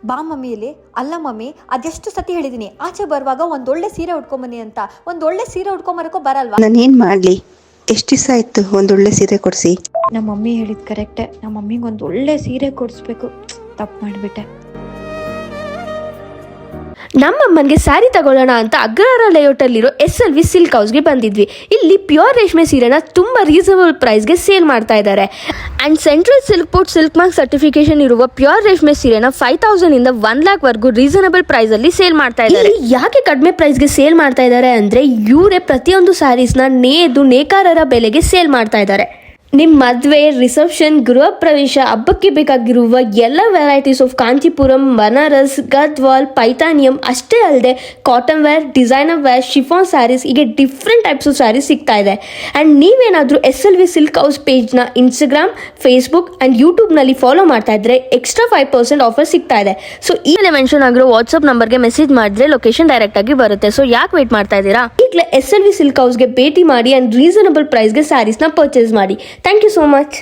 ಬಾ ಮಮ್ಮಿಯಲ್ಲಿ ಅಲ್ಲ ಮಮ್ಮಿ, ಅದೆಷ್ಟು ಸತಿ ಹೇಳಿದೀನಿ ಆಚೆ ಬರುವಾಗ ಒಂದೊಳ್ಳೆ ಸೀರೆ ಉಟ್ಕೊಂಬನ್ನಿ ಅಂತ. ಒಂದೊಳ್ಳೆ ಸೀರೆ ಉಟ್ಕೊಂಬರಕ್ಕೋ ಬರಲ್ವಾ? ನಾನೇನ್ ಮಾಡ್ಲಿ, ಎಷ್ಟು ದಿವಸ ಆಯ್ತು ಒಂದೊಳ್ಳೆ ಸೀರೆ ಕೊಡ್ಸಿ. ನಮ್ಮ ಮಮ್ಮಿ ಹೇಳಿದ್ ಕರೆಕ್ಟೇ. ನಮ್ಮ ಮಮ್ಮಿಗೆ ಒಂದೊಳ್ಳೆ ಸೀರೆ ಕೊಡಿಸ್ಬೇಕು. ತಪ್ಪು ಮಾಡಿಬಿಟ್ಟೆ. ನಮ್ಮಮ್ಮನಿಗೆ ಸ್ಯಾರಿ ತಗೊಳ್ಳೋಣ ಅಂತ ಅಗ್ರಹಾರ ಲೇಔಟಲ್ಲಿರೋ SLV ಸಿಲ್ಕ್ ಹೌಸ್ಗೆ ಬಂದಿದ್ವಿ. ಇಲ್ಲಿ ಪ್ಯೂರ್ ರೇಷ್ಮೆ ಸೀರೆನ ತುಂಬ ರೀಸನಬಲ್ ಪ್ರೈಸ್ಗೆ ಸೇಲ್ ಮಾಡ್ತಾ ಇದ್ದಾರೆ. And central silk board silk mark certification ಇರುವ ಪ್ಯೂರ್ ರೇಷ್ಮೆ ಸೀರೆನ 5,000 ಇಂದ 1 lakh ವರೆಗೂ ರೀಸನಬಲ್ ಪ್ರೈಸಲ್ಲಿ ಸೇಲ್ ಮಾಡ್ತಾ ಇದ್ದಾರೆ. ಯಾಕೆ ಕಡಿಮೆ ಪ್ರೈಸ್ಗೆ ಸೇಲ್ ಮಾಡ್ತಾ ಇದ್ದಾರೆ ಅಂದರೆ ಇವರೇ ಪ್ರತಿಯೊಂದು ಸ್ಯಾರೀಸ್ನ ನೇಕಾರರ ಬೆಲೆಗೆ ಸೇಲ್ ಮಾಡ್ತಾ ಇದ್ದಾರೆ. ನಿಮ್ಮ ಮದುವೆ, ರಿಸೆಪ್ಷನ್, ಗೃಹ ಪ್ರವೇಶ, ಹಬ್ಬಕ್ಕೆ ಬೇಕಾಗಿರುವ ಎಲ್ಲ ವೆರೈಟೀಸ್ ಆಫ್ ಕಾಂಚೀಪುರಂ, ಬನಾರಸ್, ಗದ್ವಾಲ್, ಪೈತಾನಿಯಂ ಅಷ್ಟೇ ಅಲ್ಲದೆ cotton wear, designer wear, chiffon sarees ಹೀಗೆ ಡಿಫ್ರೆಂಟ್ ಟೈಪ್ಸ್ ಆಫ್ ಸ್ಯಾರೀಸ್ ಸಿಗ್ತಾ ಇದೆ. ಆ್ಯಂಡ್ ನೀವೇನಾದರೂ SLV ಸಿಲ್ಕ್ ಹೌಸ್ ಪೇಜ್ನ ಇನ್ಸ್ಟಾಗ್ರಾಮ್, ಫೇಸ್ಬುಕ್ ಆ್ಯಂಡ್ ಯೂಟ್ಯೂಬ್ನಲ್ಲಿ ಫಾಲೋ ಮಾಡ್ತಾ ಇದ್ರೆ ಎಕ್ಸ್ಟ್ರಾ 5% ಆಫರ್ ಸಿಗ್ತಾ ಇದೆ. ಸೊ ಈಗಲೇ ಮೆನ್ಷನ್ ಆಗಿರೋ ವಾಟ್ಸಪ್ ನಂಬರ್ಗೆ ಮೆಸೇಜ್ ಮಾಡಿದ್ರೆ ಲೊಕೇಶನ್ ಡೈರೆಕ್ಟ್ ಆಗಿ ಬರುತ್ತೆ. ಸೊ ಯಾಕೆ ವೇಟ್ ಮಾಡ್ತಾ ಇದ್ದೀರಾ? ಈಗಲೇ SLV ಸಿಲ್ಕ್ ಹೌಸ್ಗೆ ಭೇಟಿ ಮಾಡಿ ಆ್ಯಂಡ್ ರೀಸನಬಲ್ ಪ್ರೈಸ್ಗೆ ಸ್ಯಾರೀಸ್ನ ಪರ್ಚೇಸ್ ಮಾಡಿ. Thank you so much.